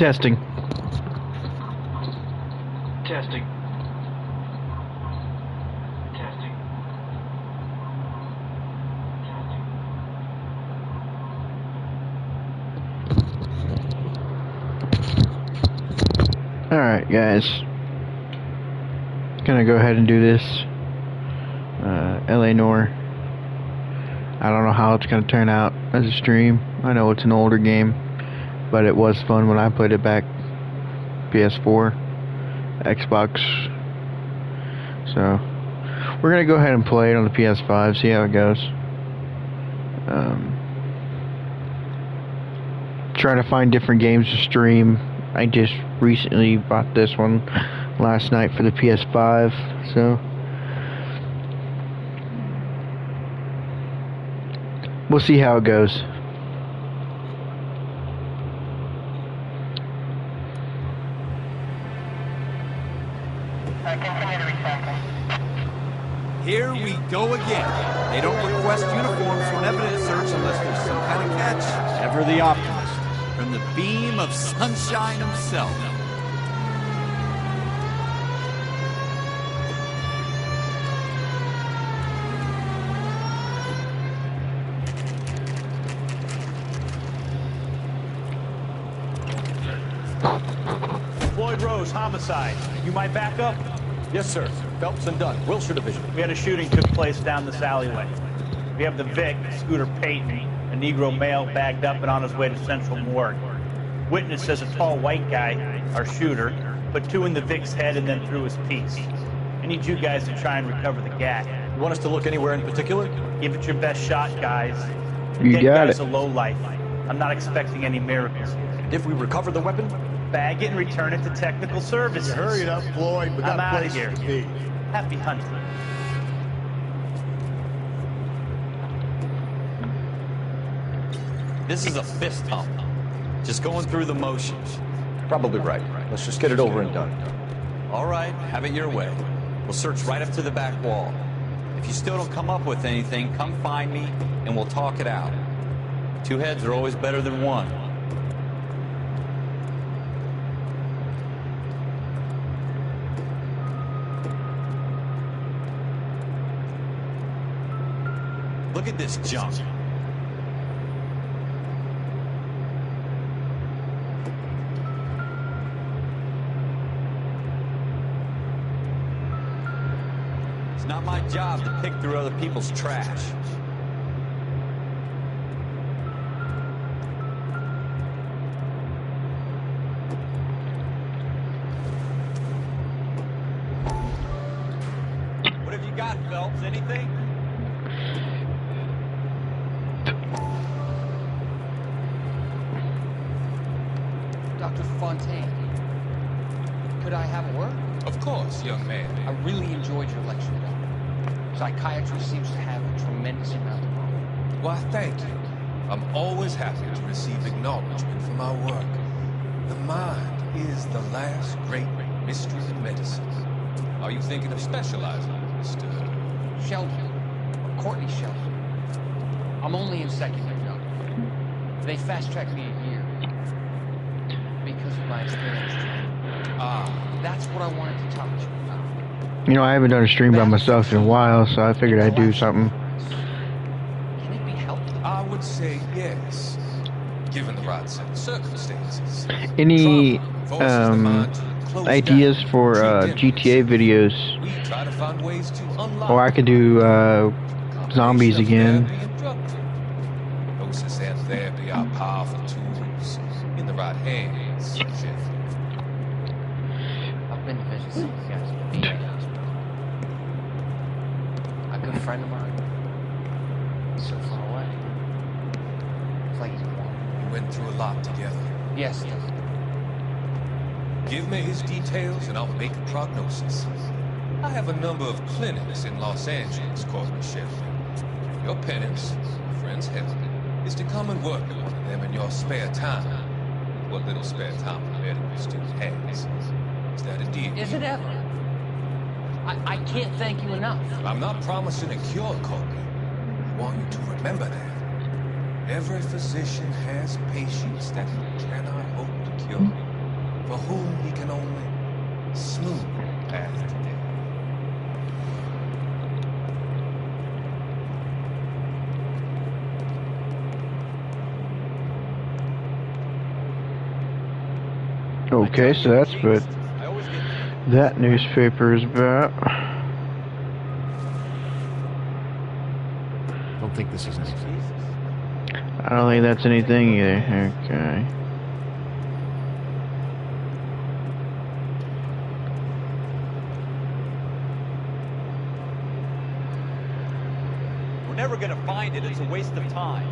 Testing. Testing. Testing. Alright, guys. Gonna go ahead and do this. LA Noire. I don't know how it's gonna turn out as a stream. I know it's an older game, but it was fun when I played it back. PS4, Xbox. So we're gonna go ahead and play it on the PS5, see how it goes. Trying to find different games to stream. I just recently bought this one last night for the PS5, so we'll see how it goes. Here we go again. They don't request uniforms for an evidence search unless there's some kind of catch. Ever the optimist. From the beam of sunshine himself. Floyd Rose, homicide. You might back up? Yes, sir. Phelps and Dunn, Wilshire Division. We had a shooting took place down this alleyway. We have the Vic, Scooter Payton, a Negro male bagged up and on his way to Central Morgue. Witness says a tall white guy, our shooter, put two in the Vic's head and then threw his piece. I need you guys to try and recover the gat. You want us to look anywhere in particular? Give it your best shot, guys. You got guy's it. a low life. I'm not expecting any miracles. If we recover the weapon? Bag it and return it to technical services. Hurry it up, Floyd. We got I'm out of places here. to be. Happy hunting. This is a fist pump. Just going through the motions. Probably right. Let's just get it over and done. All right, have it your way. We'll search right up to the back wall. If you still don't come up with anything, come find me and we'll talk it out. Two heads are always better than one. Look at this junk. It's not my job to pick through other people's trash. What have you got, Phelps? Anything? Dr. Fontaine, could I have a word? Of course, young man. I really enjoyed your lecture, Doctor. Psychiatry seems to have a tremendous amount of wrong. Why, thank you. I'm always happy to receive acknowledgement for my work. The mind is the last great mystery in medicine. Are you thinking of specializing, Mr. Sheldon, or Courtney Sheldon. I'm only in second year, Doctor. They fast-tracked me a year because of my experience. That's what I wanted to talk to you about. You know, I haven't done a stream by myself in a while, so I figured I'd do something. Can it be helped? I would say yes, given the right set of circumstances. Any Trauma forces the mind to close ideas down, for treat GTA videos? We try to find ways to unlock Or I could do zombies again. No, Sis Anthony. there be our powerful tools in the right hands, Sheriff. I've been to visit some of you guys at the VA hospital. A good friend of mine. He's so far away. It's like he's gone. We went through a lot together. Yes, Doc. Give me his details and I'll make a prognosis. I have a number of clinics in Los Angeles, Corporal Sheriff. Your penance, your friend's help, is to come and work at one of them in your spare time. What little spare time the medical student has. Is that a deal? Is it ever? I can't thank you enough. I'm not promising a cure, Colby. I want you to remember that. Every physician has patients that he cannot hope to cure, for whom he can only smooth the path to death. Okay, so that's what that newspaper is about. Don't think this is anything. I don't think that's anything either. Okay. We're never gonna find it. It's a waste of time.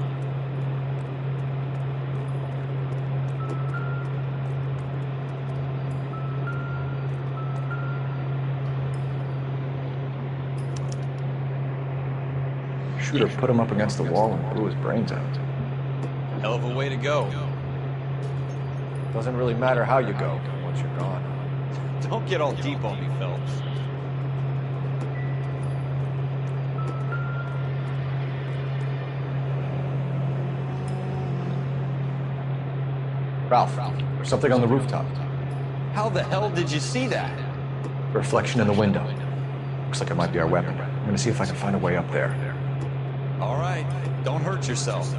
Shooter put him up against the wall and blew his brains out. Hell of a way to go. Doesn't really matter how you go once you're gone. Don't get all deep on me, Phelps. Ralph, there's something on the rooftop. How the hell did you see that? Reflection in the window. Looks like it might be our weapon. I'm gonna see if I can find a way up there. All right, don't hurt yourself.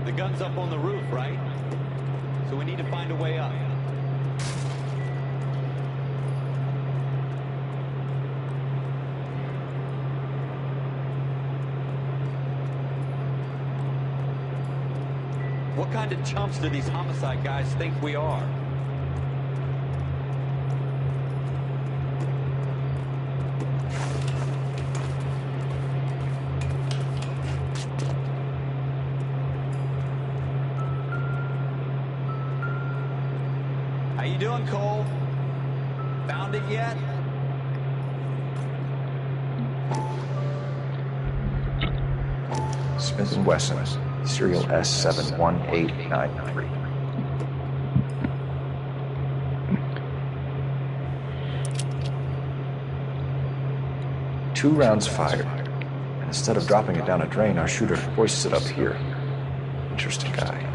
The gun's up on the roof, right? So we need to find a way up. What kind of chumps do these homicide guys think we are? How you doing, Cole? Found it yet? Smith & Wesson, serial S71893. Two rounds fired. And instead of dropping it down a drain, our shooter hoists it up here. Interesting guy.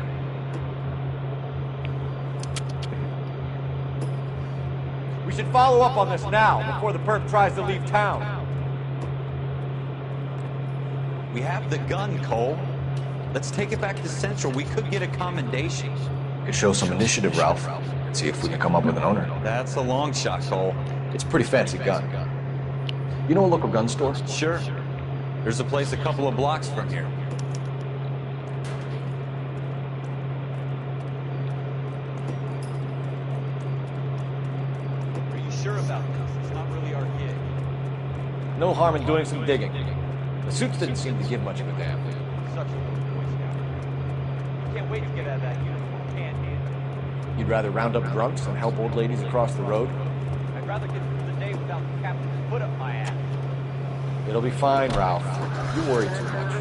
We should follow up on this now, before the perp tries to leave town. We have the gun, Cole. Let's take it back to Central. We could get a commendation. Could show some initiative, Ralph, and see if we can come up with an owner. That's a long shot, Cole. It's a pretty fancy gun. You know a local gun store? Sure. There's a place a couple of blocks from here. Are you sure about this? It's not really our gig. No harm in doing some digging. The suits didn't seem to give much of a damn. Such a good Boy Scout. Can't wait to get out of that uniform, can't you? You'd rather round up drunks than help old ladies across the road? I'd rather get through the day without the captain's foot up my ass. It'll be fine, Ralph. You worry too much.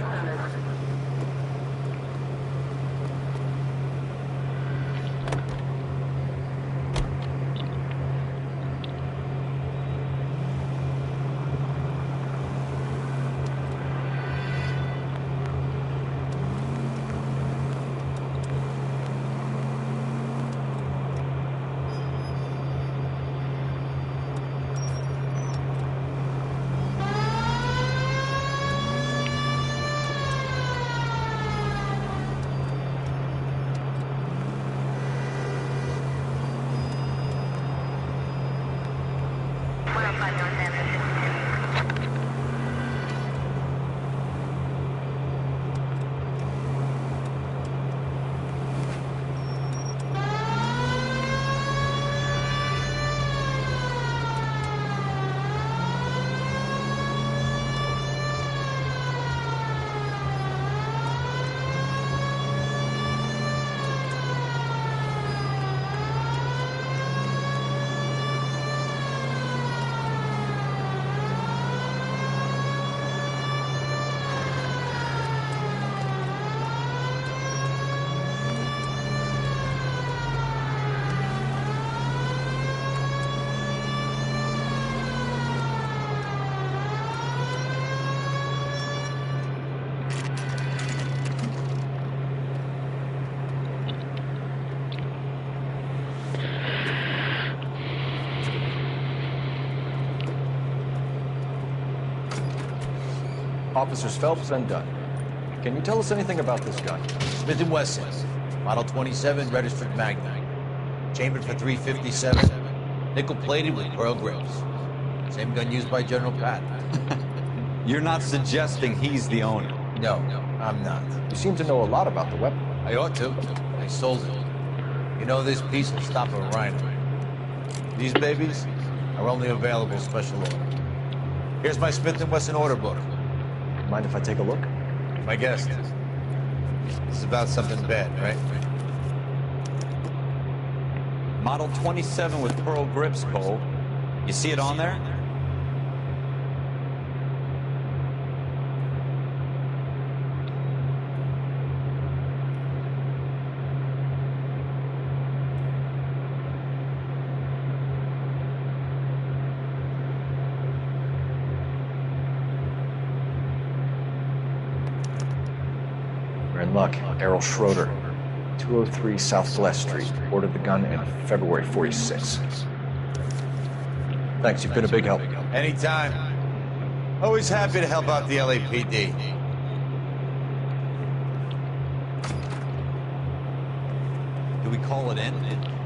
Officers Phelps and Dunn. Can you tell us anything about this gun? Smith & Wesson, Model 27, registered Magnum. Chambered for .357, nickel-plated with pearl grips. Same gun used by General Patton. You're not suggesting he's the owner? No, I'm not. You seem to know a lot about the weapon. I ought to. I sold it. You know, this piece will stop a rhino. These babies are only available special order. Here's my Smith & Wesson order book. Mind if I take a look? My guest. This is about something bad, right? Model 27 with pearl grips, Cole. You see it on there? We're in luck. Errol Schroeder, 203 South Glass Street. Ordered the gun in February '46. Thanks, you've been a big help. Anytime. Always happy to help out the LAPD. Do we call it in?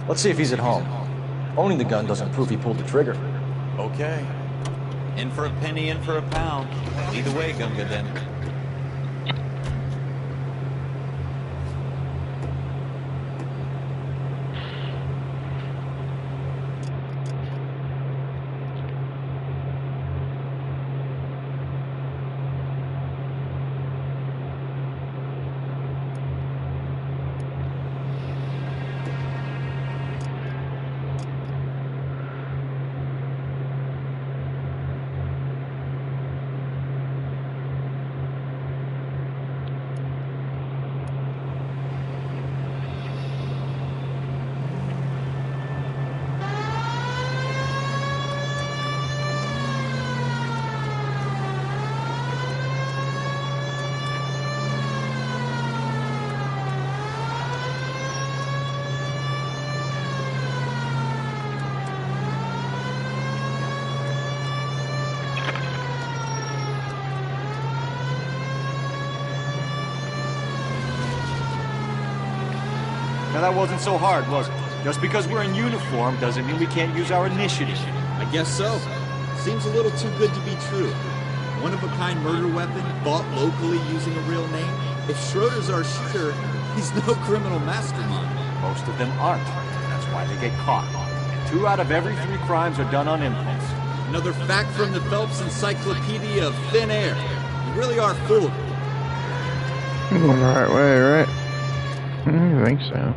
Let's see if he's at home. Owning the gun doesn't prove he pulled the trigger. Okay. In for a penny, in for a pound. Either way, Gunga then. Now that wasn't so hard, was it? Just because we're in uniform doesn't mean we can't use our initiative. I guess so. Seems a little too good to be true. One-of-a-kind murder weapon, bought locally using a real name. If Schroeder's our shooter, he's no criminal mastermind. Most of them aren't. That's why they get caught. And 2 out of every 3 crimes are done on impulse. Another fact from the Phelps Encyclopedia of Thin Air. You really are full of it. I'm going the right way, right? I think so.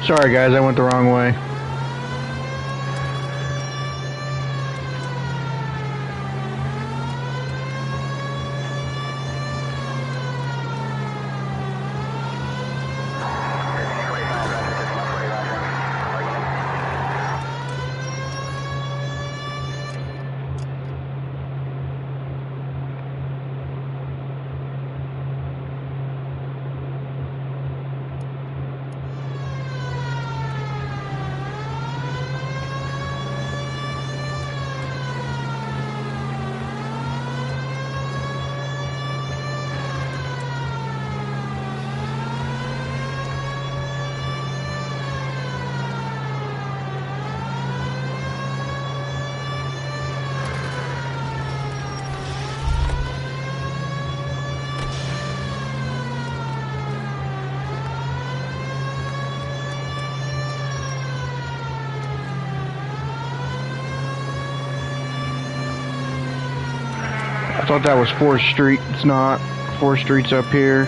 Sorry guys, I went the wrong way. I thought that was 4th Street. It's not. 4th Street's up here.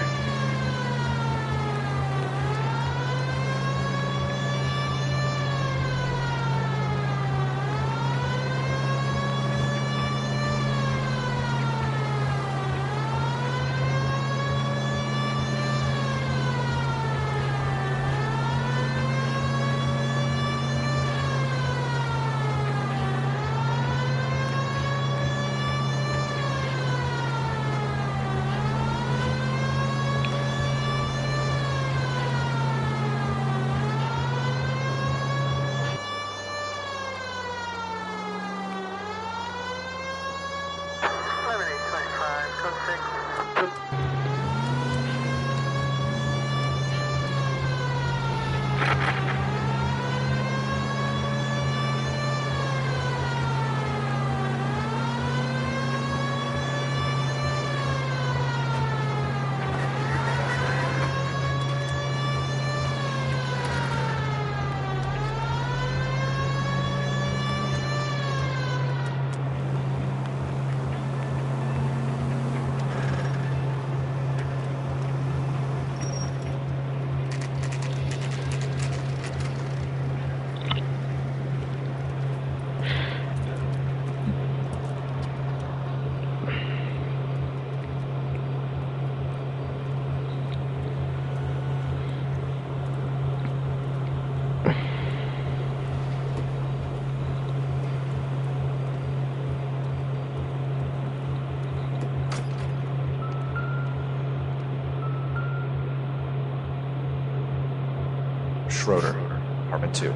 Schroeder, apartment 2.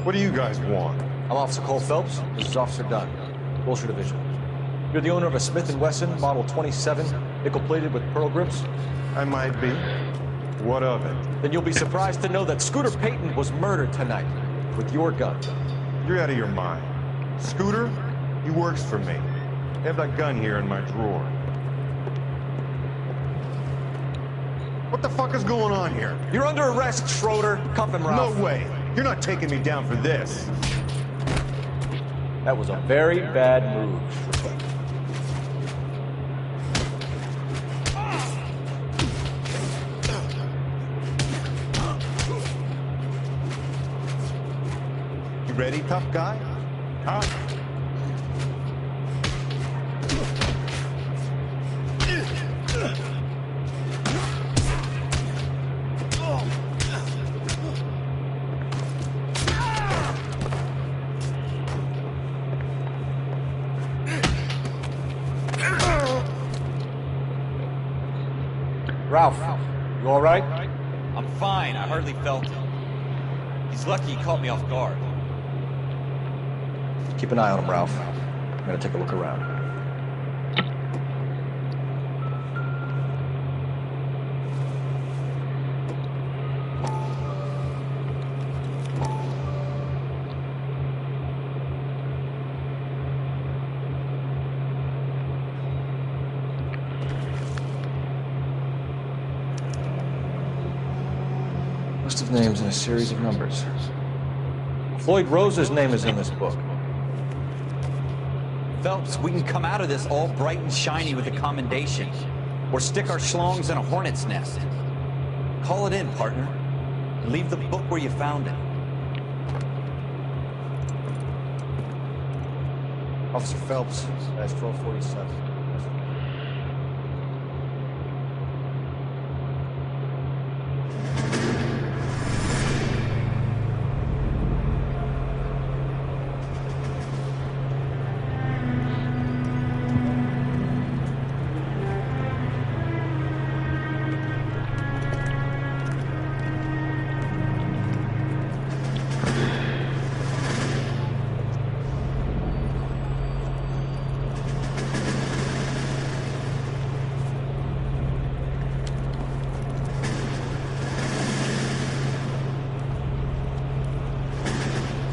What do you guys want? I'm Officer Cole Phelps. This is Officer Dunn, Wilshire Division. You're the owner of a Smith & Wesson Model 27, nickel-plated with pearl grips? I might be. What of it? Then you'll be surprised to know that Scooter Payton was murdered tonight with your gun. You're out of your mind. Scooter, he works for me. I have that gun here in my drawer. What the fuck is going on here? You're under arrest, Schroeder. Cuff him, Ralph. No way. You're not taking me down for this. That was a very bad move. You ready, tough guy? Huh? Ralph, you all right? I'm fine. I hardly felt it. He's lucky he caught me off guard. Keep an eye on him, Ralph. I'm gonna take a look around. List of names and a series of numbers. Floyd Rose's name is in this book. Phelps, we can come out of this all bright and shiny with a commendation. Or stick our schlongs in a hornet's nest. Call it in, partner. And leave the book where you found it. Officer Phelps, that's 1247.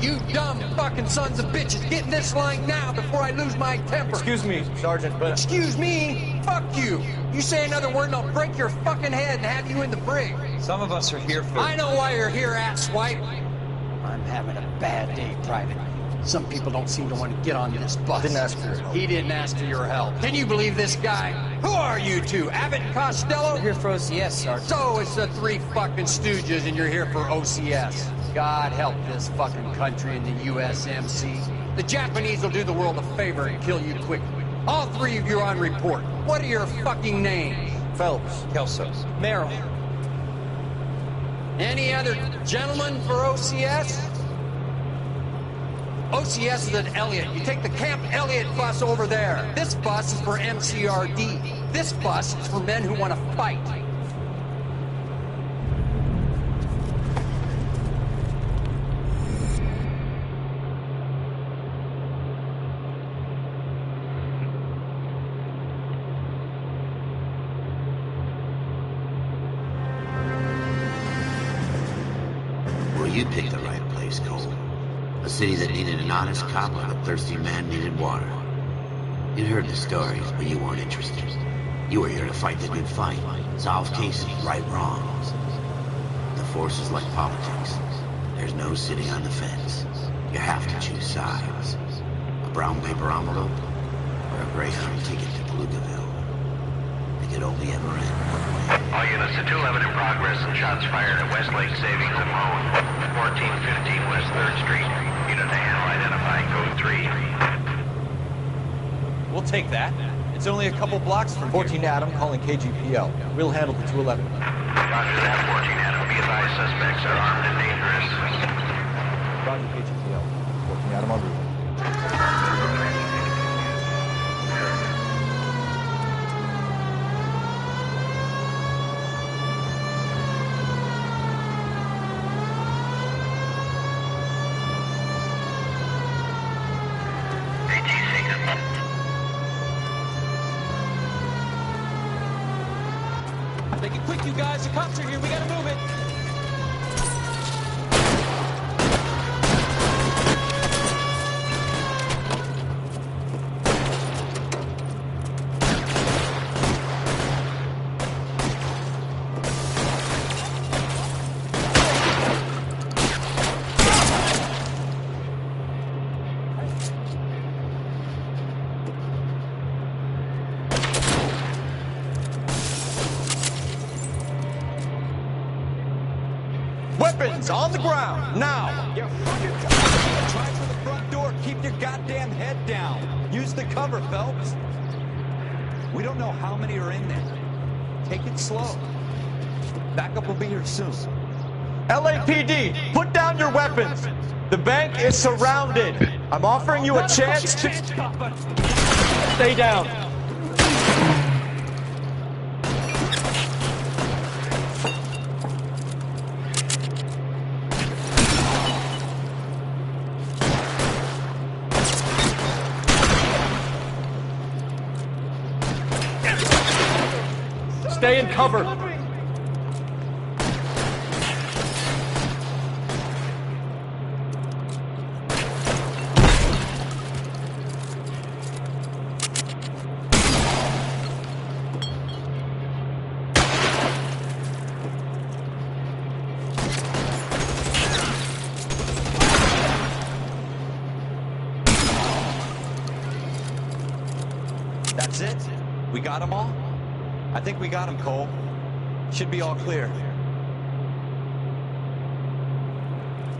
You dumb fucking sons of bitches, get in this line now before I lose my temper. Excuse me, Sergeant, but... Excuse me? Fuck you. You say another word and I'll break your fucking head and have you in the brig. Some of us are here for... I know why you're here, asswipe. I'm having a bad day, Private. Some people don't seem to want to get on this bus. Didn't ask for your help. He didn't ask for your help. Can you believe this guy? Who are you two? Abbott and Costello? We're here for OCS, Sergeant. So it's the three fucking stooges and you're here for OCS. God help this fucking country and the USMC. The Japanese will do the world a favor and kill you quickly. All three of you are on report. What are your fucking names? Phelps. Kelso. Merrill. Any other gentlemen for OCS? OCS is at Elliott. You take the Camp Elliott bus over there. This bus is for MCRD. This bus is for men who want to fight. Well, you picked the right place, Cole. A city that needed an honest cop like a thirsty man needed water. You'd heard the stories, but you weren't interested. You were here to fight the good fight, solve cases, right wrongs. The force is like politics. There's no sitting on the fence. You have to choose sides. A brown paper envelope, or a Greyhound ticket to Palookaville. It could only ever end one way. All units to 211 in progress and shots fired at Westlake Savings and Loan, 1415 West 3rd Street. Unit to handle identifying code 3. We'll take that. It's only a couple blocks from 14 Adam calling KGPL. We'll handle the 211. Roger that, 14 Adam. Be advised, suspects are armed and dangerous. Roger KGPL. 14 Adam on route. Make it quick, you guys. The cops are here. We gotta move it. Weapons on the ground, now! You fucking try for the front door. Keep your goddamn head down. Use the cover, Phelps. We don't know how many are in there. Take it slow. Backup will be here soon. LAPD, put down your weapons! The bank is surrounded! I'm offering you a chance to... Stay down. Stay in cover. That's it? We got them all? I think we got him, Cole. Should be all clear.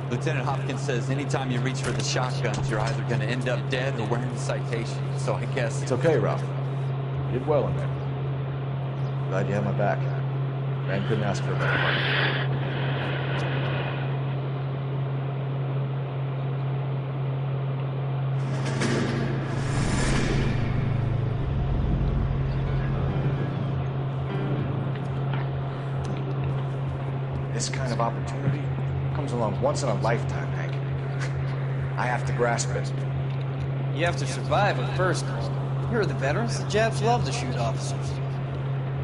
Lieutenant Hopkins says anytime you reach for the shotguns, you're either going to end up dead or wearing a citation. So I guess... It's okay, Ralph. You did well in there. Glad you had my back. Man couldn't ask for a better partner. This kind of opportunity comes along once in a lifetime, Hank. I have to grasp it. You have to survive it first. Here are the veterans. The Japs love to shoot officers.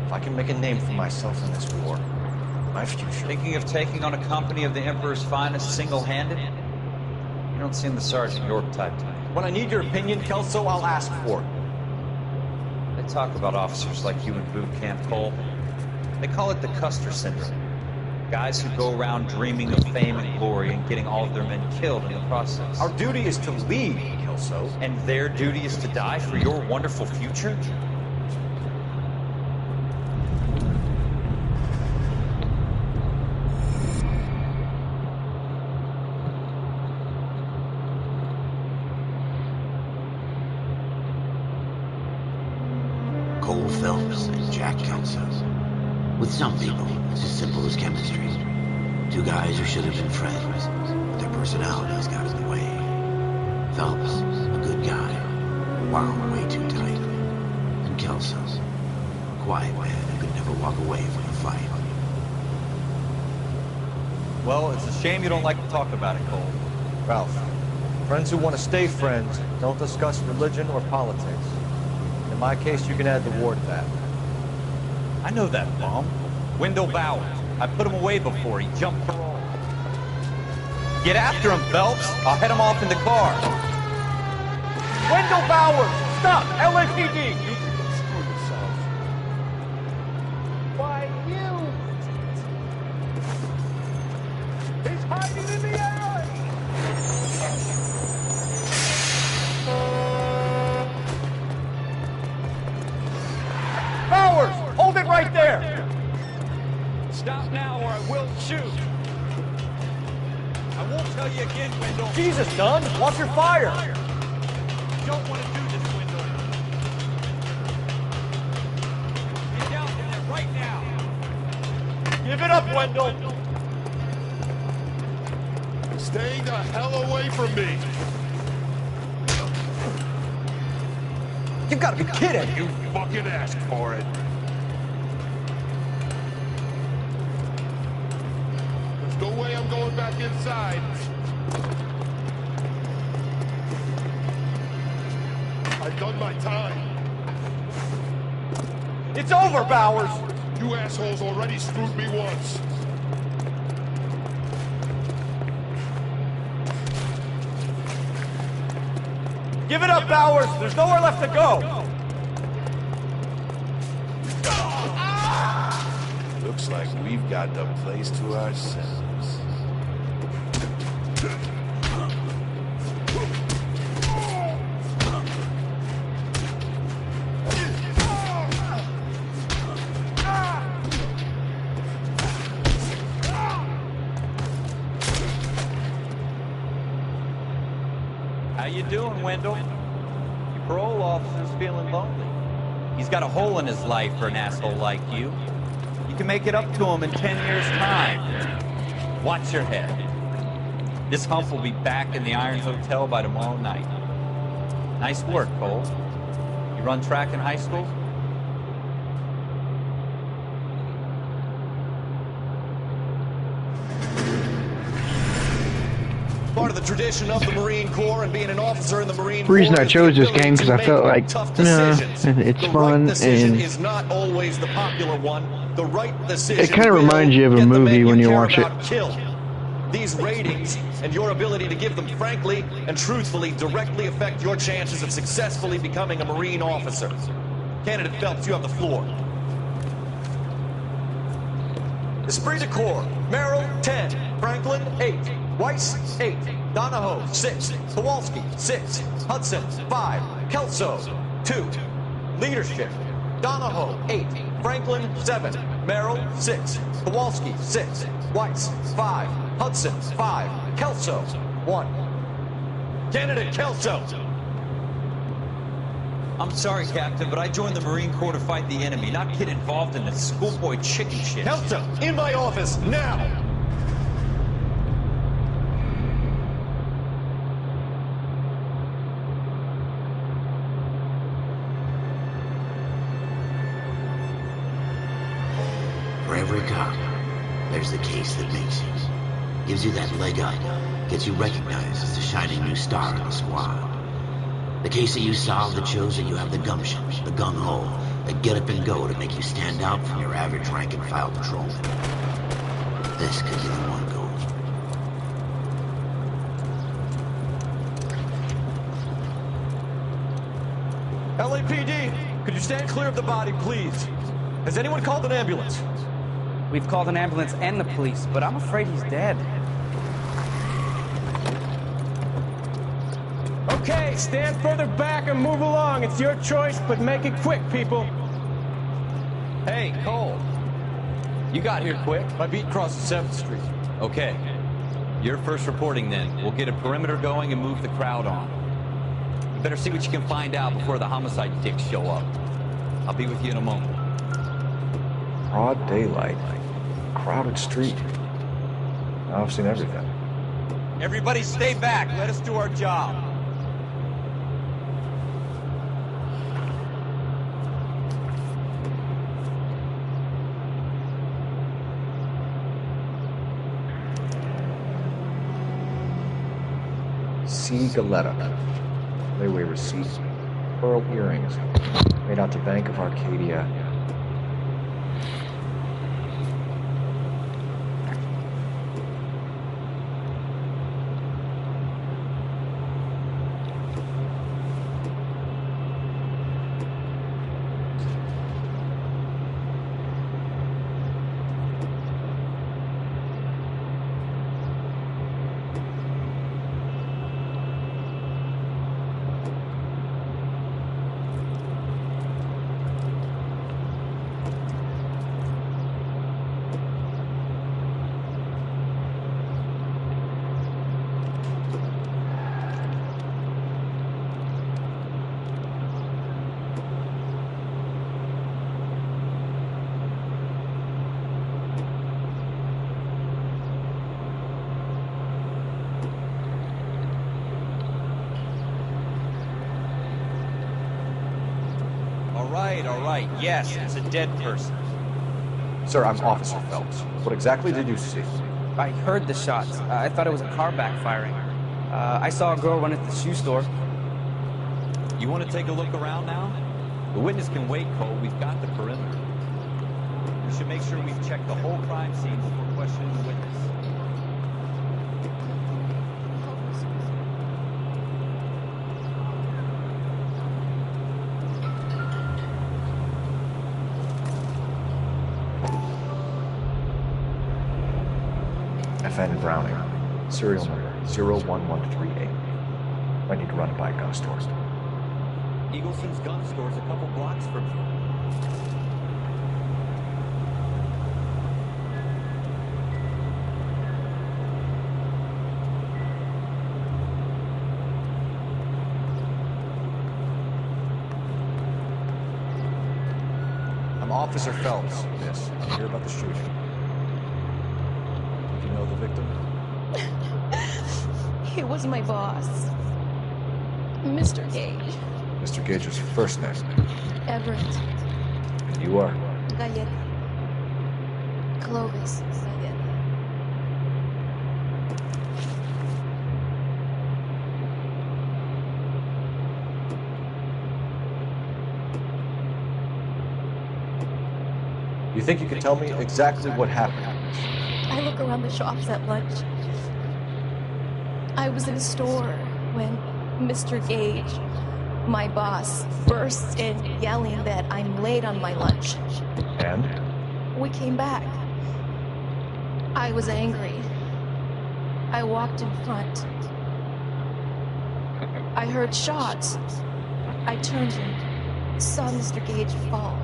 If I can make a name for myself in this war, my future... Thinking of taking on a company of the Emperor's finest single-handed? You don't seem the Sergeant York type to me. When I need your opinion, Kelso, I'll ask for it. They talk about officers like you in boot camp, Cole. They call it the Custer syndrome. Guys who go around dreaming of fame and glory and getting all of their men killed in the process. Our duty is to lead, Kelso. And their duty is to die for your wonderful future? Cole Phelps and Jack Kelso. With some people, it's as simple as chemistry. Two guys who should have been friends, but their personalities got in the way. Phelps, a good guy, wound way too tight. And Kelso, a quiet man who could never walk away from a fight. Well, it's a shame you don't like to talk about it, Cole. Ralph, friends who want to stay friends don't discuss religion or politics. In my case, you can add the war to that. I know that bum. Wendell Bowers. I put him away before. He jumped parole. Get after him, Phelps. I'll head him off in the car. Wendell Bowers! Stop! LAPD! You can screw yourself. Why, you! He's hiding in the alley! Bowers! Hold it right there! Stop now or I will shoot. I won't tell you again, Wendell. Jesus, Dunn! Watch your fire! You don't want to do this, Wendell. Get down from there right now. Give it up, Wendell! Stay the hell away from me! You've got to be kidding! You fucking asked for it. There's no way I'm going back inside. I've done my time. It's over, Bowers! You assholes already screwed me once. Give it up, Bowers! There's nowhere left to go! Looks like we've got the place to ourselves. How you doing, Wendell? Your parole officer's feeling lonely. He's got a hole in his life for an asshole like you. You can make it up to him in 10 years' time. Watch your head. This hump will be back in the Irons Hotel by tomorrow night. Nice work, Cole. You run track in high school? Part of the tradition of the Marine Corps and being an officer in the Marine The reason Corps I chose this game because I felt like, it's fun decision and is not always the popular one. The right decision it kind of reminds you of a movie when you watch it. Kill. These ratings and your ability to give them frankly and truthfully directly affect your chances of successfully becoming a Marine officer. Candidate Phelps, you have the floor. Esprit de Corps, Merrill 10, Franklin 8, Weiss 8, Donahoe 6, Kowalski 6, Hudson 5, Kelso 2. Leadership, Donahoe 8, Franklin 7, Merrill 6, Kowalski 6, Weiss 5, Hudson 5, Kelso 1. Candidate Kelso. I'm sorry, Captain, but I joined the Marine Corps to fight the enemy, not get involved in this schoolboy chicken shit. Kelso, in my office, now! For every cop, there's the case that makes you. Gives you that leg up, gets you recognized as the shining new star in the squad. The case that you solve that shows that you have the gumption, the gung-ho, the get up and go to make you stand out from your average rank-and-file patrolman. This could be the one goal. LAPD, could you stand clear of the body, please? Has anyone called an ambulance? We've called an ambulance and the police, but I'm afraid he's dead. Okay, stand further back and move along. It's your choice, but make it quick, people. Hey, Cole. You got here quick. My beat crosses 7th Street. Okay. You're first reporting then. We'll get a perimeter going and move the crowd on. You better see what you can find out before the homicide dicks show up. I'll be with you in a moment. Broad daylight. Crowded street. Now I've seen everything. Everybody stay back. Let us do our job. C. Galetta. Layaway receipt. Pearl earrings. Made out to Bank of Arcadia. All right. Yes, it's a dead person. Sir, I'm Officer Phelps. What exactly did you see? I heard the shots. I thought it was a car backfiring. I saw a girl run at the shoe store. You want to take a look around now? The witness can wait, Cole. We've got the perimeter. We should make sure we've checked the whole crime scene before questioning the witness. FN Browning. Serial number 01138. I need to run by a gun store. Eagleson's gun store's a couple blocks from here. I'm Officer Phelps, miss. I'm here about the shooting. Did you know the victim? He was my boss, Mr. Gage. Mr. Gage's first name. Everett. And you are? Galleta. Clovis Galleta. You think you can tell me exactly what happened? I look around the shops at lunch. I was in a store when Mr. Gage, my boss, bursts in yelling that I'm late on my lunch. And? We came back. I was angry. I walked in front. I heard shots. I turned and saw Mr. Gage fall.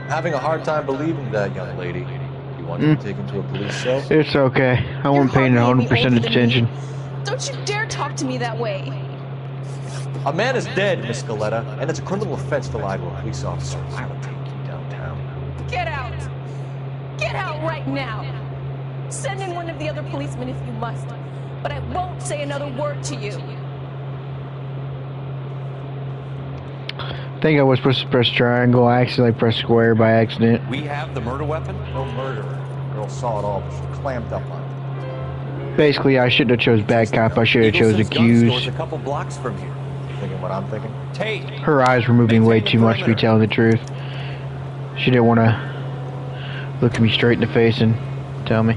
Having a hard time believing that, young lady. You want to be taken to a police cell? It's okay. I wasn't paying 100% attention. Don't you dare talk to me that way. A man is dead, Miss Galetta, and it's a criminal offense to lie to a police officer. I will take you downtown. Get out! Get out right now! Send in one of the other policemen if you must, but I won't say another word to you. I think I was supposed to press triangle. I accidentally pressed square by accident. We have the murder weapon? No murder. The girl saw it all, but she clamped up on it. Basically, I shouldn't have chose bad cop. I should have chose Eagleson's gun store's accused. a couple blocks from here. Thinking what I'm thinking? Tate. Her eyes were moving way too much to be telling the truth. She didn't want to look me straight in the face and tell me.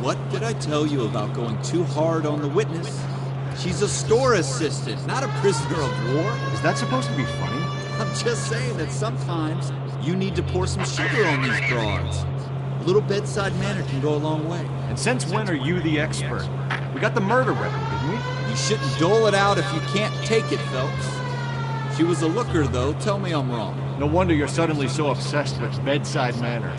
What did I tell you about going too hard on the witness? She's a store assistant, not a prisoner of war. Is that supposed to be funny? I'm just saying that sometimes you need to pour some sugar on these broads. A little bedside manner can go a long way. And since when are you the expert? We got the murder weapon, didn't we? You shouldn't dole it out if you can't take it, Phelps. She was a looker, though. Tell me I'm wrong. No wonder you're suddenly so obsessed with bedside manner.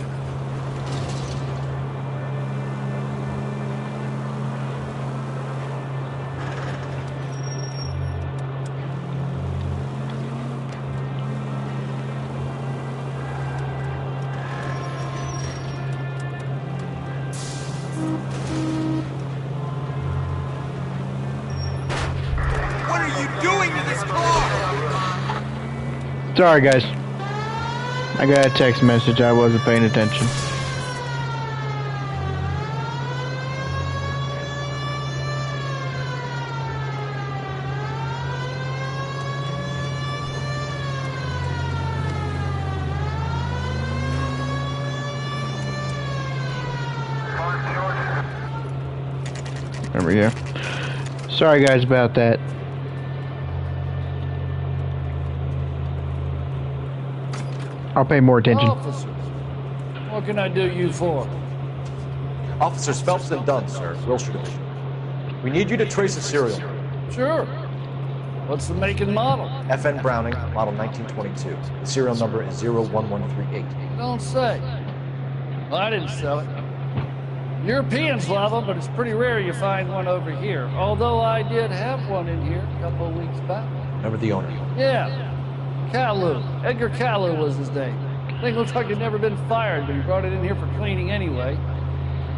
Sorry, guys. I got a text message. I wasn't paying attention. There we go. Sorry, guys, about that. I'll pay more attention. Officers, what can I do you for? Officers Phelps and Dunn, sir. Wilshire Division. We need you to trace a serial. Sure. What's the make and model? FN Browning, model 1922. The serial number is 01138. Don't say. Well, I didn't sell it. Europeans love them, but it's pretty rare you find one over here. Although I did have one in here a couple of weeks back. Remember the owner? Yeah. Caillou. Edgar Caillou was his name. Thing looks like he'd never been fired, but he brought it in here for cleaning anyway.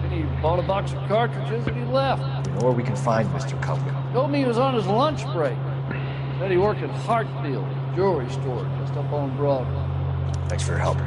Then he bought a box of cartridges and he left. We know where we can find Mr. Cutler. Told me he was on his lunch break. Said he worked at Hartfield, jewelry store, just up on Broadway. Thanks for your help.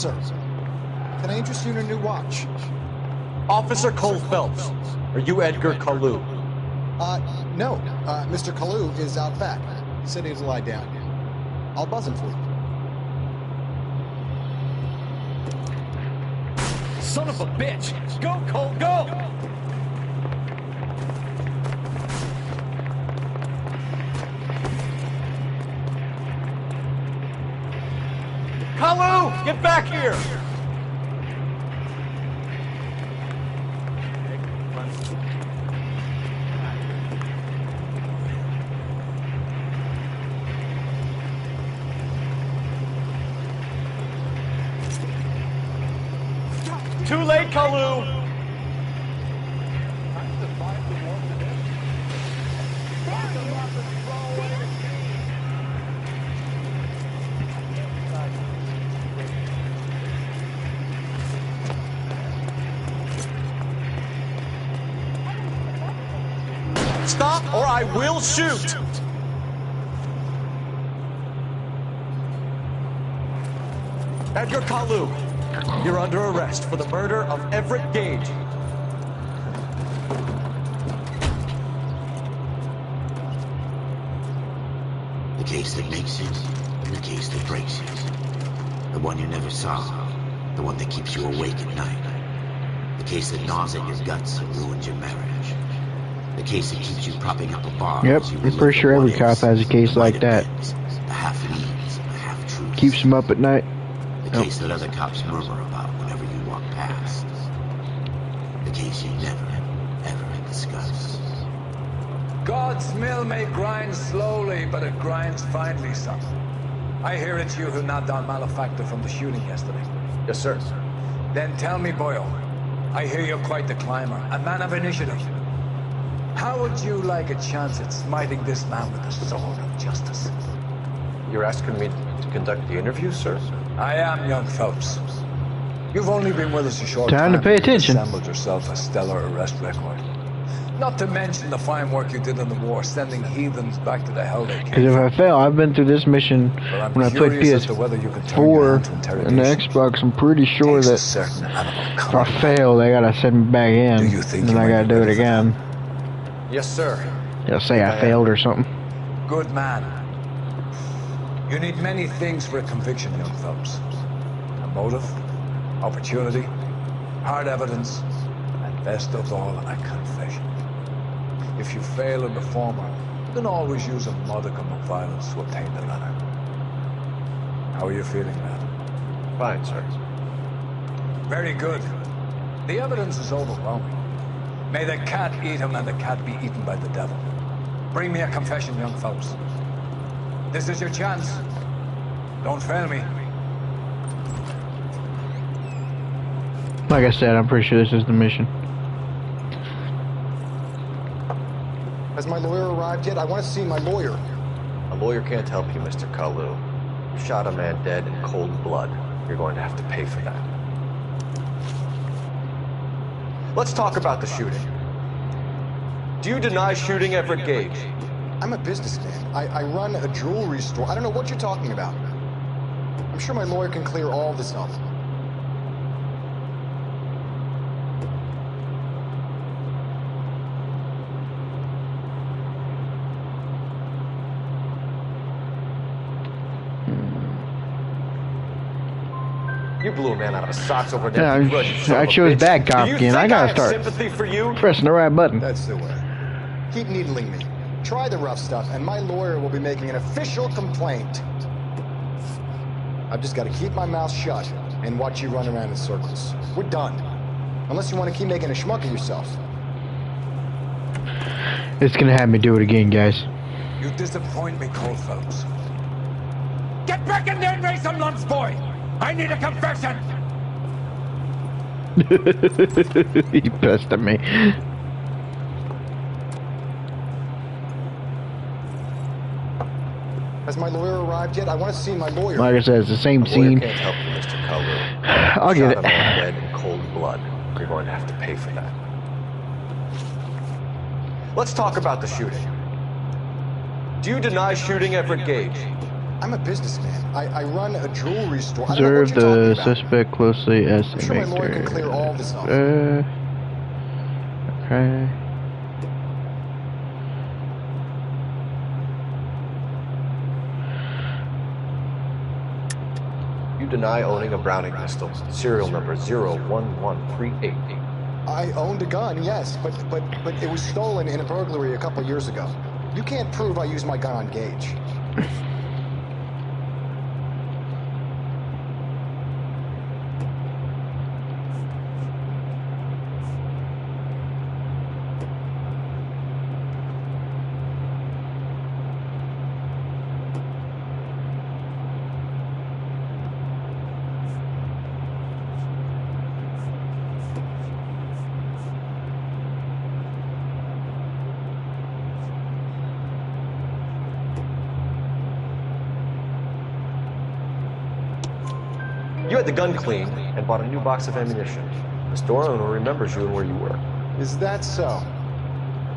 Sir, can I interest you in a new watch? Officer Cole Phelps, are you Edgar Kalu? No. Mr. Kalu is out back. He said he'd lie down. I'll buzz him for you. Son of a bitch! Go, Cole, go! Kalu, get back here! Too late, Kalu! Stop or I will shoot! Edgar Kalu, you're under arrest for the murder of Everett Gage. The case that makes you, and the case that breaks you. The one you never saw, the one that keeps you awake at night. The case that gnaws at your guts and ruins your marriage. The case that keeps you propping up a bar. Yep, I'm pretty sure every cop has a case like that. The half-leads, the half-truths. Keeps them up at night. The case that other cops murmur about whenever you walk past. The case you never, ever discuss. God's mill may grind slowly, but it grinds finely, son. I hear it's you who nabbed down Malefactor from the shooting yesterday. Yes, sir. Then tell me, Boyle, I hear you're quite the climber, a man of initiative. How would you like a chance at smiting this man with the sword of justice? You're asking me to conduct the interview, sir? I am, young Phelps. You've only been with us a short Time to pay attention. You've assembled yourself a stellar arrest record. Not to mention the fine work you did in the war, sending heathens back to the hell they came Because if I fail, I've been through this mission when I played PS4 and the Xbox. I'm pretty sure that if I fail, they gotta send me back in, and then I gotta do it again. Yes, sir. They'll say I failed or something. Good man. You need many things for a conviction, young Phelps. A motive, opportunity, hard evidence, and best of all, a confession. If you fail in the former, you can always use a modicum of violence to obtain the latter. How are you feeling, lad? Fine, sir. Very good. The evidence is overwhelming. May the cat eat him and the cat be eaten by the devil. Bring me a confession, young Phelps. This is your chance. Don't fail me. Like I said, I'm pretty sure this is the mission. Has my lawyer arrived yet? I want to see my lawyer. A lawyer can't help you, Mr. Kalu. You shot a man dead in cold blood. You're going to have to pay for that. Let's talk about the shooting. Do you deny shooting Everett Gage? I'm a businessman. I run a jewelry store. I don't know what you're talking about. I'm sure my lawyer can clear all this up. You blew a man out of his socks over Yeah, there. I chose bad cop again. I gotta start sympathy for you? pressing the right button. That's the way. Keep needling me. Try the rough stuff, and my lawyer will be making an official complaint. I've just got to keep my mouth shut and watch you run around in circles. We're done. Unless you want to keep making a schmuck of yourself. It's gonna have me do it again, guys. You disappoint me, Cole Phelps. Get back in there and raise some lumps, boy! I need a confession! He pissed at me. Has my lawyer arrived yet? I want to see my lawyer. Like I said, it's the same scene. Can't help you, Mr. Kalu. I'll get Shot it. a man dead in cold blood. You're going to have to pay for that. Let's talk about the shooting. Do you deny shooting Everett Gage? I'm a businessman. I run a jewelry store. I don't know what Observe you're the talking about. suspect closely as I'm they sure my make lawyer can their... clear all this up. Okay. You deny owning a Browning pistol, serial number 01138. I owned a gun, yes, but it was stolen in a burglary a couple years ago. You can't prove I used my gun on Gage. You had the gun cleaned and bought a new box of ammunition. The store owner remembers you and where you were. Is that so?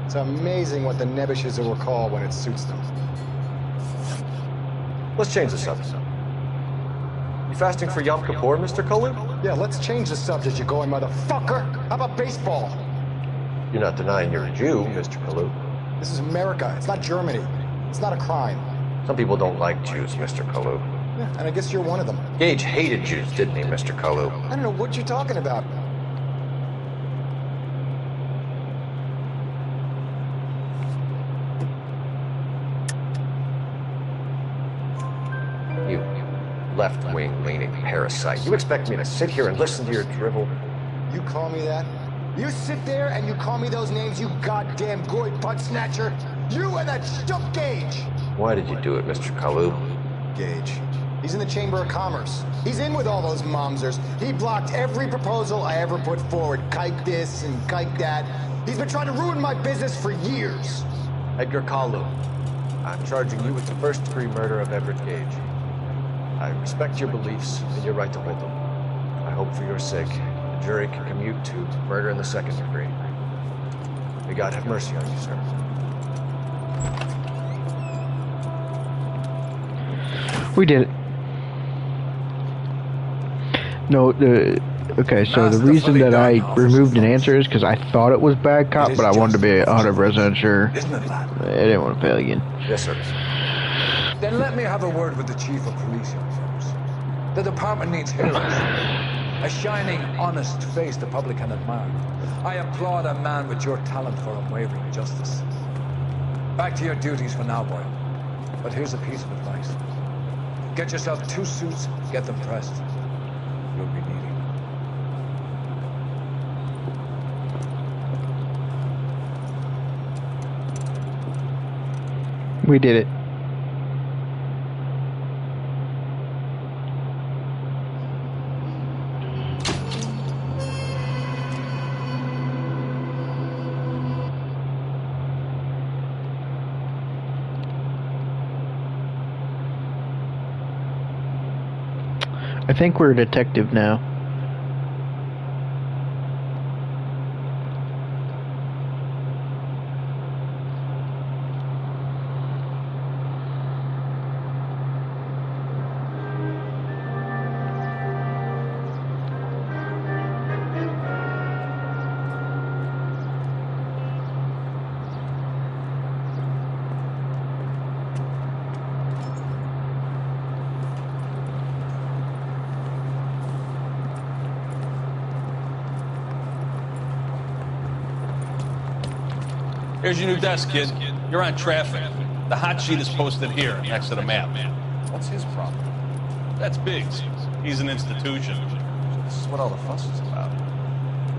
It's amazing what the nebbishes will recall when it suits them. Let's change the subject. You fasting for Yom Kippur, Mr. Kalu? Yeah, let's change the subject, you going motherfucker. How about baseball? You're not denying you're a Jew, Mr. Kalu. This is America. It's not Germany. It's not a crime. Some people don't like Jews, Mr. Kalu. Yeah, and I guess you're one of them. Gage hated Jews, didn't he, Mr. Kalu? I don't know what you're talking about. You left-wing leaning parasite. You expect me to sit here and listen to your drivel? You call me that? You sit there and you call me those names, you goddamn goy butt snatcher? You and that stump Gage! Why did you do it, Mr. Kalu? Gage. He's in the Chamber of Commerce. He's in with all those momsers. He blocked every proposal I ever put forward. Kike this and kike that. He's been trying to ruin my business for years. Edgar Kalu, I'm charging you with the first-degree murder of Everett Gage. I respect your beliefs and your right to hold them. I hope for your sake the jury can commute to murder in the second degree. May God have mercy on you, sir. We did it. No, okay, so the reason that I removed an answer is because I thought it was bad cop, but I wanted to be 100% sure. I didn't want to fail again. Yes, sir. Then let me have a word with the chief of police, young folks. The department needs heroes. A shining, honest face the public can admire. I applaud a man with your talent for unwavering justice. Back to your duties for now, boy. But here's a piece of advice. Get yourself 2 suits, get them pressed. You'll be needing them. We did it. I think we're a detective now. Here's your new desk, kid. You're on traffic. The hot sheet is posted here, next to the map. What's his problem? That's Biggs. He's an institution. This is what all the fuss is about.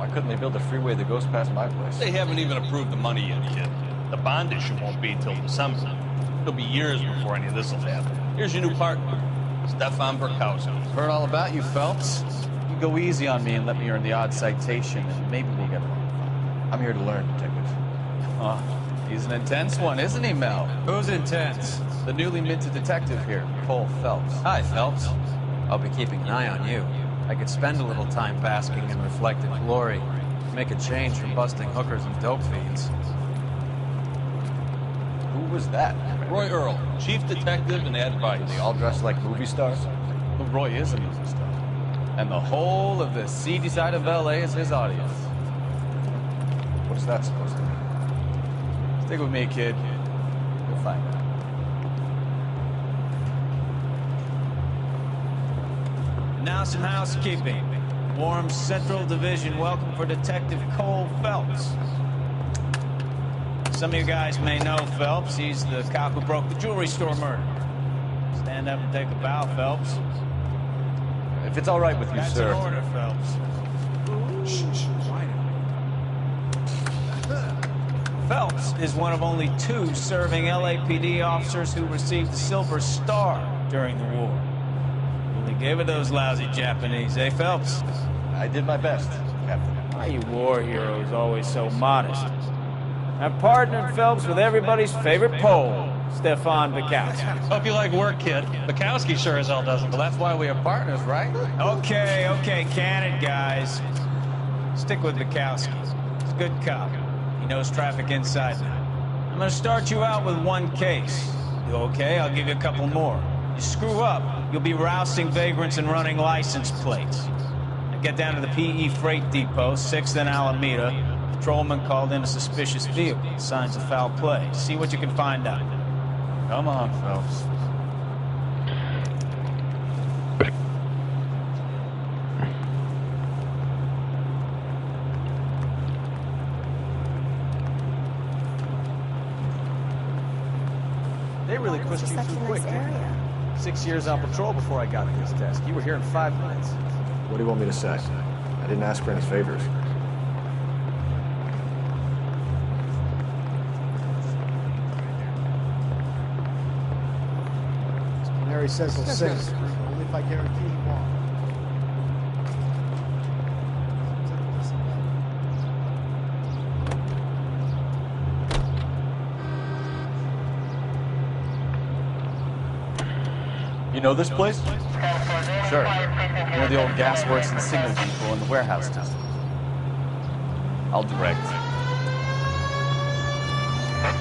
Why couldn't they build a freeway that goes past my place? They haven't even approved the money yet, kid. The bond issue won't be till December. It'll be years before any of this will happen. Here's your new partner, Stefan Burkowski. Heard all about you, Phelps. You go easy on me and let me earn the odd citation, and maybe we'll get along. I'm here to learn, detective. Oh, he's an intense one, isn't he, Mel? Who's intense? The newly minted detective here, Cole Phelps. Hi, Phelps. I'll be keeping an eye on you. I could spend a little time basking in reflected glory. Make a change from busting hookers and dope fiends. Who Who was that? Roy Earl, chief detective and advice. They all dressed like movie stars? Well, Roy is a movie star. And the whole of the seedy side of LA is his audience. What's that supposed to mean? Stick with me, kid. You'll find out. Now some housekeeping. Warm Central Division welcome for Detective Cole Phelps. Some of you guys may know Phelps. He's the cop who broke the jewelry store murder. Stand up and take a bow, Phelps. If it's all right with you, That's sir. an order, Phelps. Phelps is one of only 2 serving LAPD officers who received the Silver Star during the war. They gave it those lousy Japanese, eh, Phelps? I did my best, Captain. Why you war heroes always so modest? I've partnered Phelps with everybody's favorite Pole, Stefan Bukowski. Hope you like work, kid. Bukowski sure as hell doesn't. Well, that's why we are partners, right? Okay, can it, guys. Stick with Bukowski. He's a good cop. He knows traffic inside and out. I'm gonna start you out with 1 case. You okay? I'll give you a couple more. You screw up, you'll be rousting vagrants and running license plates. Now get down to the PE freight depot, 6th and Alameda. Patrolman called in a suspicious vehicle. Signs of foul play. See what you can find out. Come on, Phelps. They really pushed you through quick, didn't they? 6 years on patrol before I got to this desk. You were here in 5 minutes. What do you want me to say? I didn't ask for any favors. Mary says he'll sing, only if I guarantee he won't. You know this place? Sure. You know the old gas works and signal depot in the warehouse town. I'll direct.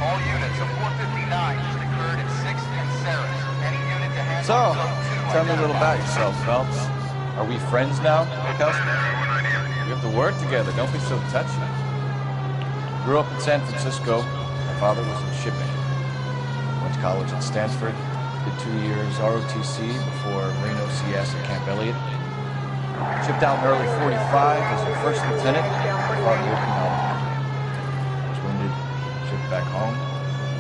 All units of 459 just occurred at 6th and Sarah's. Any unit to handle So, zone 2 tell me a little about identified. yourself, Phelps. Are we friends now, Bukowski? We have to work together. Don't be so touchy. Grew up in San Francisco. My father was in shipping. Went to college at Stanford. Did 2 years ROTC before Reno CS at Camp Elliott. Shipped out in early 45 as a first lieutenant. Fought in Okinawa. Was wounded. Shipped back home.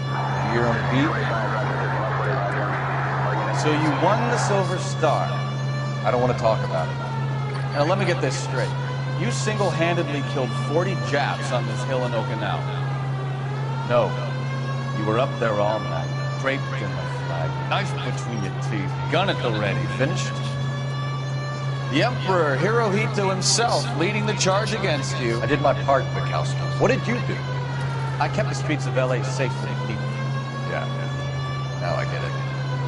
A year on the beat. So you won the Silver Star. I don't want to talk about it. Now let me get this straight. You single-handedly killed 40 Japs on this hill in Okinawa. No. You were up there all night, draped in the flag, knife between your teeth, gun at the ready, finished? The Emperor Hirohito himself leading the charge against you. I did my part, Bukowski. What did you do? I kept the streets of LA safe for the people. Yeah. Now I get it.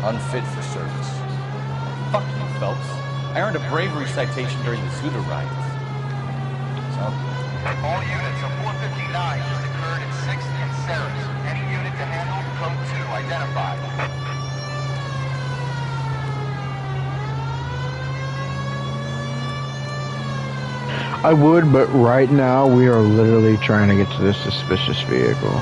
Unfit for service. Fuck you, Phelps. I earned a bravery citation during the Zuda riots. So? All units of 459 just occurred at 6th and Sarah's. Any unit to handle code 2 identified. I would, but right now we are literally trying to get to this suspicious vehicle.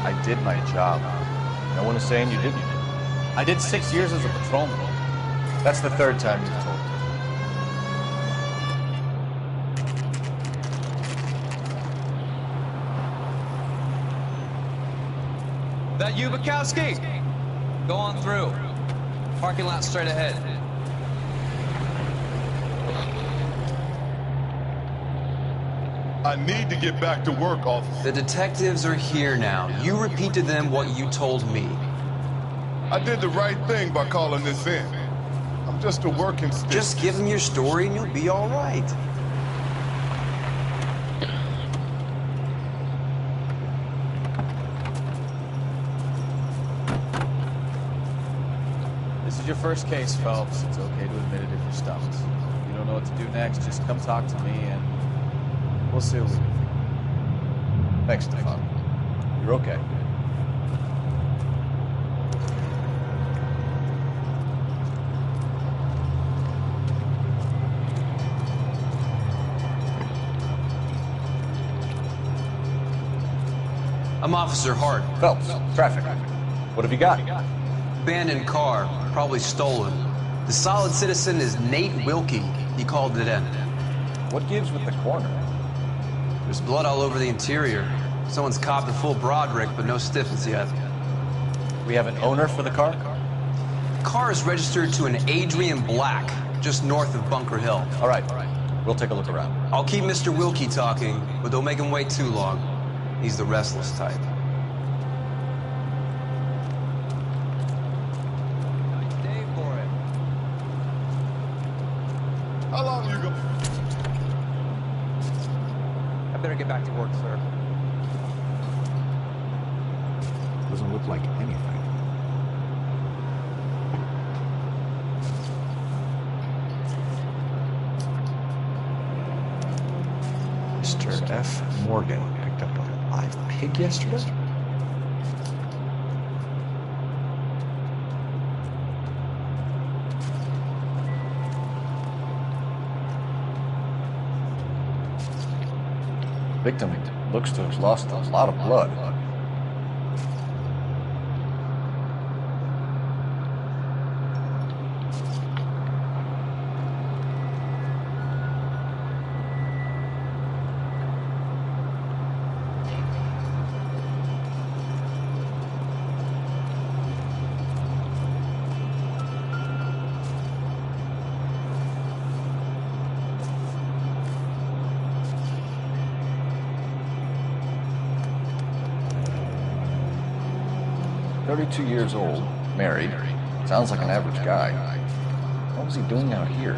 I did my job. No one is saying you didn't. I did 6 years as a patrolman. That's the 3rd time you've told me. That you, Bukowski? Go on through. Parking lot straight ahead. I need to get back to work, officer. The detectives are here now. You repeat to them what you told me. I did the right thing by calling this in. I'm just a working stick. Just give them your story and you'll be all right. This is your first case, Phelps. It's okay to admit it if you're stumped. If you don't know what to do next, just come talk to me and We'll see what we can do. Thanks, Stefan. You're okay. I'm Officer Hart. Phelps, traffic. What have you got? Abandoned car, probably stolen. The solid citizen is Nate Wilkie. He called it in. What gives with the corner? There's blood all over the interior. Someone's copped a full Broderick, but no stiffness yet. We have an owner for the car? The car is registered to an Adrian Black, just north of Bunker Hill. All right. We'll take a look around. I'll keep Mr. Wilkie talking, but don't make him wait too long. He's the restless type. How long you go? I better get back to work, sir. Doesn't look like anything. Mr. F. Morgan picked up a live pig yesterday? Victim looks to have lost a lot of blood. Years old, married, sounds like an average guy. What was he doing out here?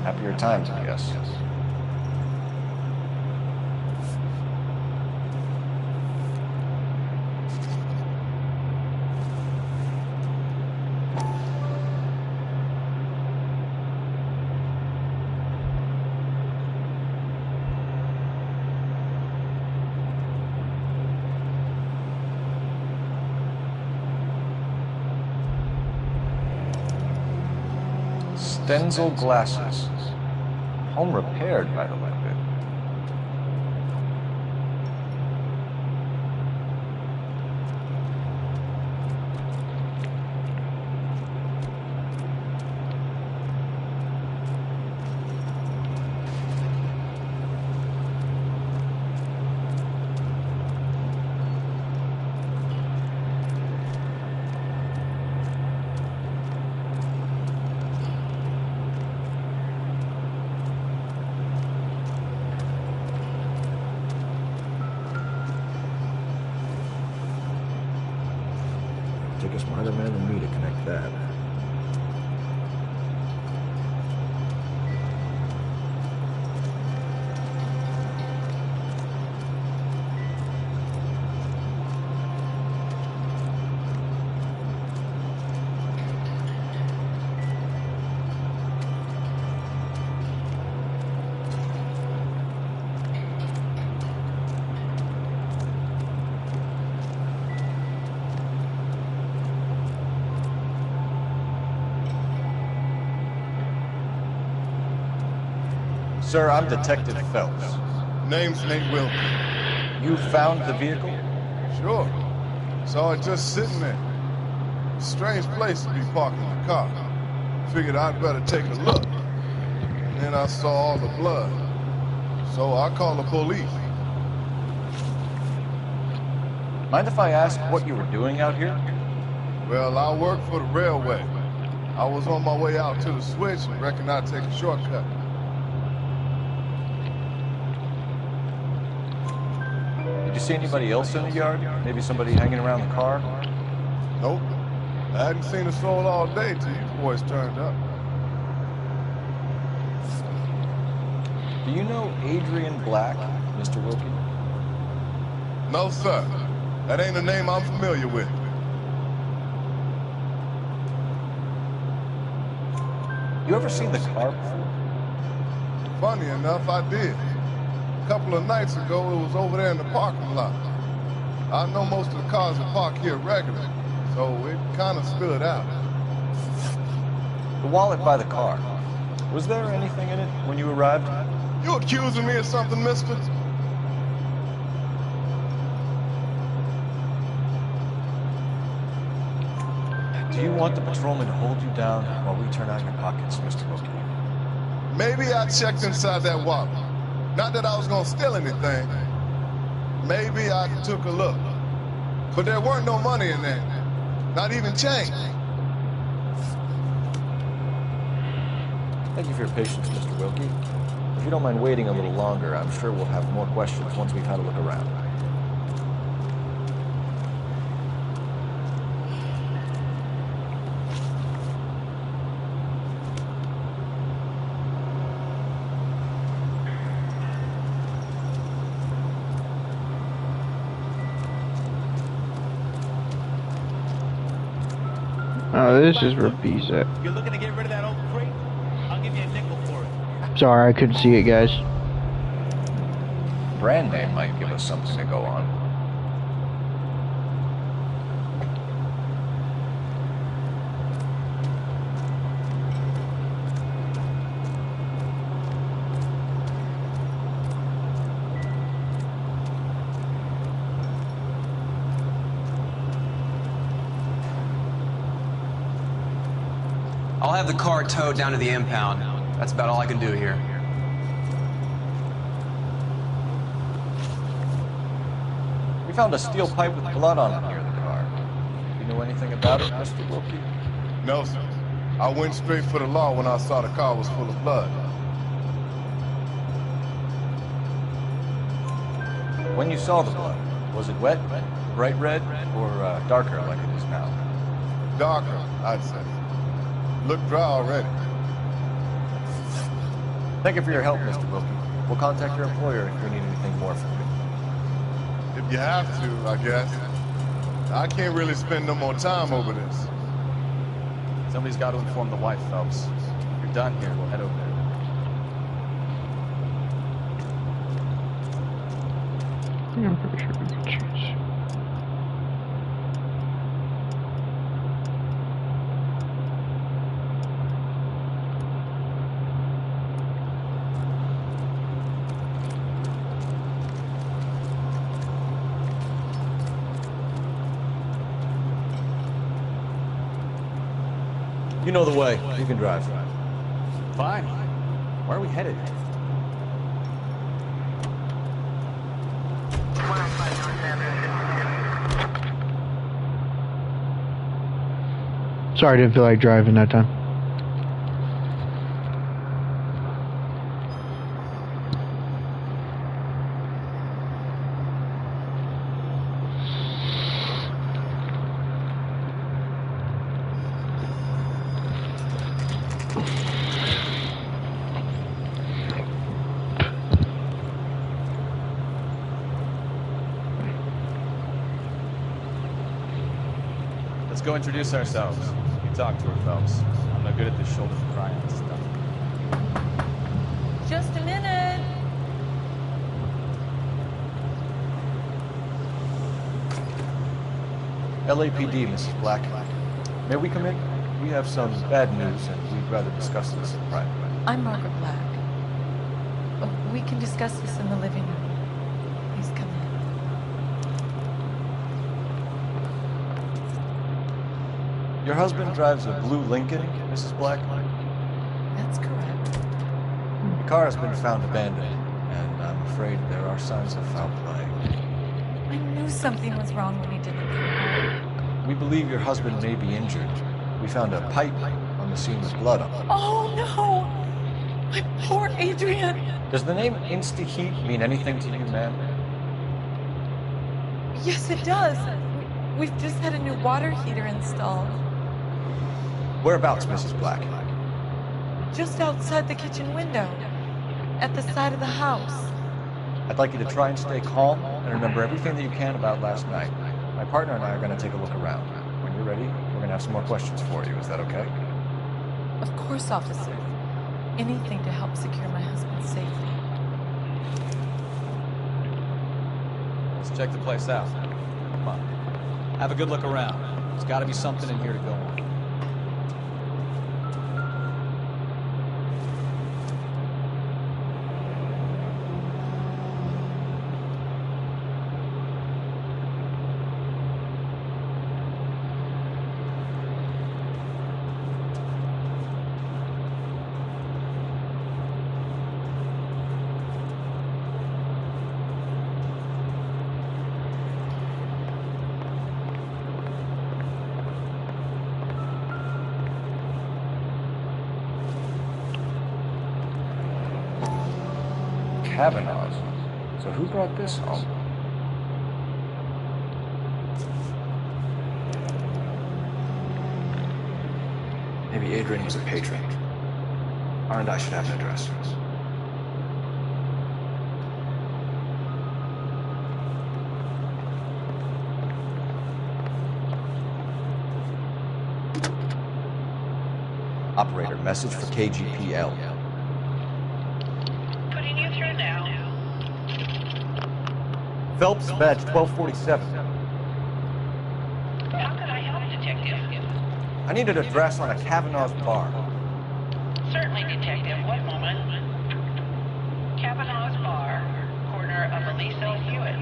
Happier times, I guess. Stenzel glasses. Home repaired, by the way. Take a smarter man than me to connect that. Sir, I'm Detective Phelps. Name's Nate Wilkie. You found the vehicle? Sure. Saw it just sitting there. Strange place to be parking the car. Figured I'd better take a look. And then I saw all the blood. So I called the police. Mind if I ask what you were doing out here? Well, I work for the railway. I was on my way out to the switch and reckoned I'd take a shortcut. Did you see anybody else in the yard? Maybe somebody hanging around the car? Nope. I hadn't seen a soul all day till you boys turned up. Do you know Adrian Black, Mr. Wilkie? No, sir. That ain't a name I'm familiar with. You ever seen the car before? Funny enough, I did. A couple of nights ago, it was over there in the parking lot. I know most of the cars are parked here regularly, so it kind of stood out. The wallet by the car. Was there anything in it when you arrived? You accusing me of something, mister? Do you want the patrolman to hold you down while we turn out your pockets, Mr. Wilkie? Maybe I checked inside that wallet. Not that I was gonna steal anything. Maybe I took a look. But there weren't no money in there. Not even change. Thank you for your patience, Mr. Wilkie. If you don't mind waiting a little longer, I'm sure we'll have more questions once we've had a look around. Oh, this is where B's at. You're looking to get rid of that old crate? I'll give you a nickel for it. Sorry, I couldn't see it, guys. Brand name might give us something to go on. I'll have the car towed down to the impound. That's about all I can do here. We found a steel pipe with blood on it near the car. You know anything about it, Mr. Wilkie? No, sir. I went straight for the law when I saw the car was full of blood. When you saw the blood, was it wet, bright red, or darker like it is now? Darker, I'd say. Looked dry already. Thank you for your help, Mr. Wilkie. We'll contact your employer if you need anything more from me. If you have to, I guess. I can't really spend no more time over this. Somebody's got to inform the wife, Phelps. If you're done here, we'll head over there. I'm pretty sure we can choose. You know the way. You can drive. Fine. Where are we headed? Sorry, I didn't feel like driving that time. Let's go introduce ourselves. You talk to her, Phelps. I'm not good at this shoulder for crying and stuff. Just a minute. LAPD, Mrs. Black. May we come in? We have some bad news, and we'd rather discuss this in private. I'm Margaret Black. Oh, we can discuss this in the living room. Please come in. Your husband drives a blue Lincoln, Mrs. Black? That's correct. The car has been found abandoned, and I'm afraid there are signs of foul play. I knew something was wrong when he didn't come home. We believe your husband may be injured. We found a pipe on the scene with blood on it. Oh, no! My poor Adrian! Does the name Insta-Heat mean anything to you, ma'am? Yes, it does. We've just had a new water heater installed. Whereabouts, Mrs. Black? Just outside the kitchen window. At the side of the house. I'd like you to try and stay calm and remember everything that you can about last night. My partner and I are going to take a look around. When you're ready, we're going to have some more questions for you. Is that okay? Of course, officer. Anything to help secure my husband's safety. Let's check the place out. Come on. Have a good look around. There's got to be something in here to go on. Kavanaugh's. So who brought this home? Maybe Adrian was a patron. R&I should have an address. Operator, message for KGPL. Putting you through now. Phelps, badge 1247. How can I help, Detective? I need an address on a Kavanaugh's bar. Certainly, Detective. One moment. Kavanaugh's Bar, corner of Aliso Hewitt,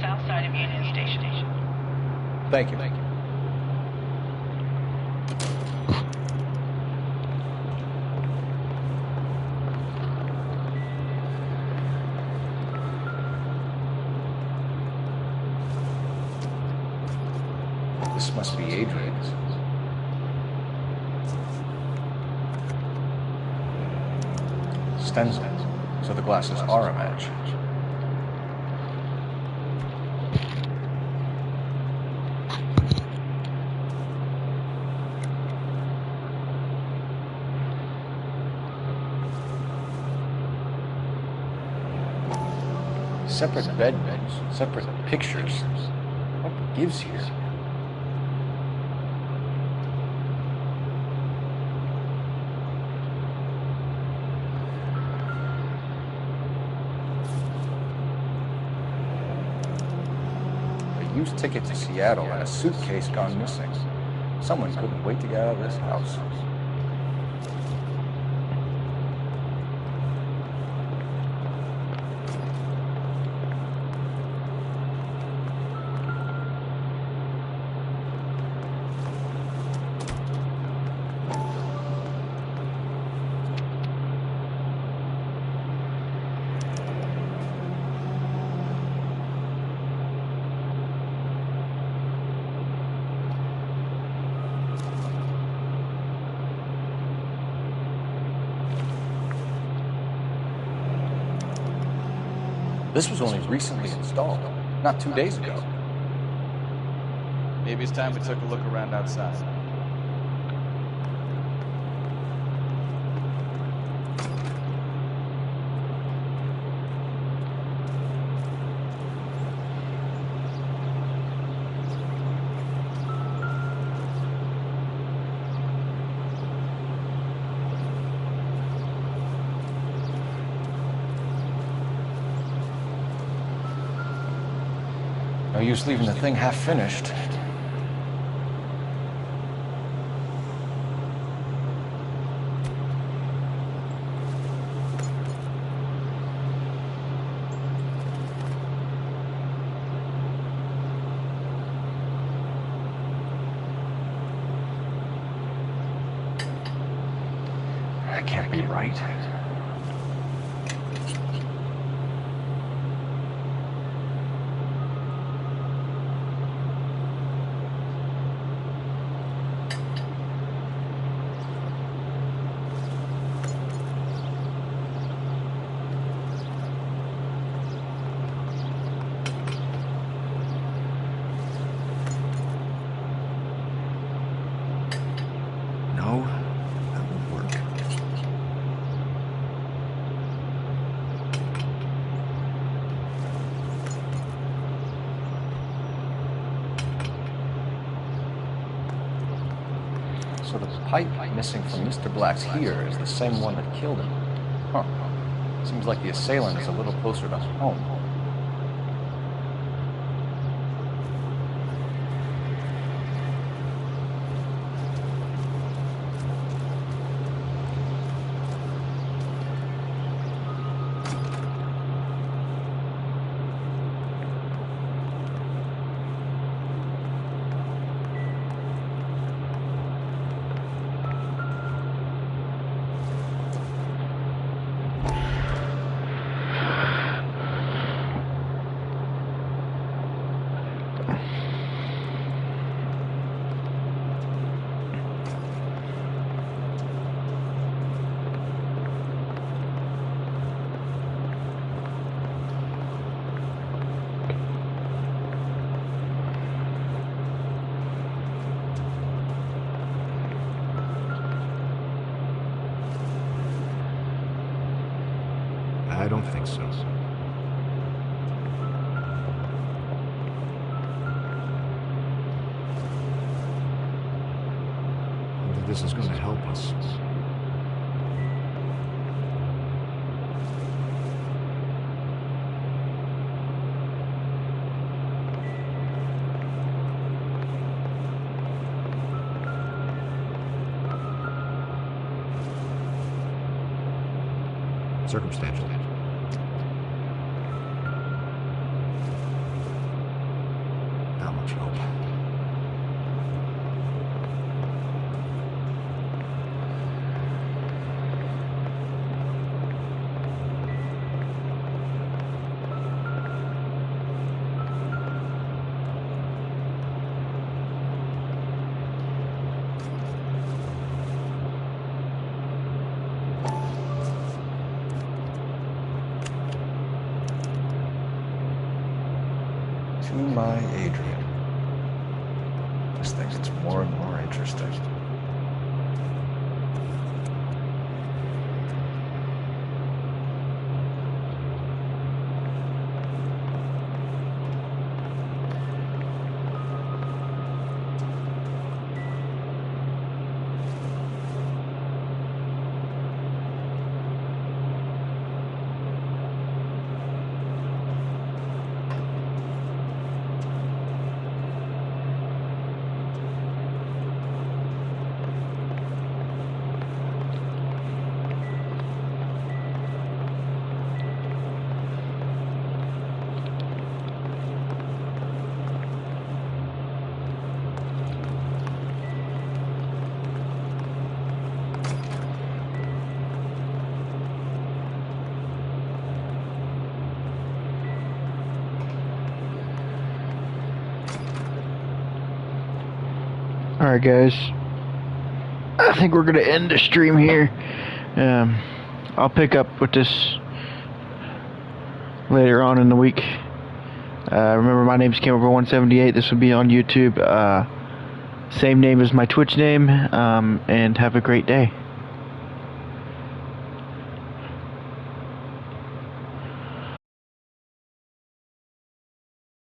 south side of Union Station. Thank you. This must be Adrian's. Stencil. So the glasses are a match. Separate bedrooms, separate pictures. What gives here? Used ticket to Seattle and a suitcase gone missing. Someone couldn't wait to get out of this house. This was only recently installed, not 2 days ago. Maybe it's time we took a look around outside. No use leaving the thing half finished. That can't be right. So the pipe missing from Mr. Black's here is the same one that killed him. Huh. Seems like the assailant is a little closer to home. I don't think so. Whether this is going to help us. Circumstantial. Not much hope. To my Adrian. This thing gets more and more interesting. Alright guys, I think we're going to end the stream here. I'll pick up with this later on in the week. Remember, my name's Camover178. This will be on YouTube. Same name as my Twitch name. And have a great day.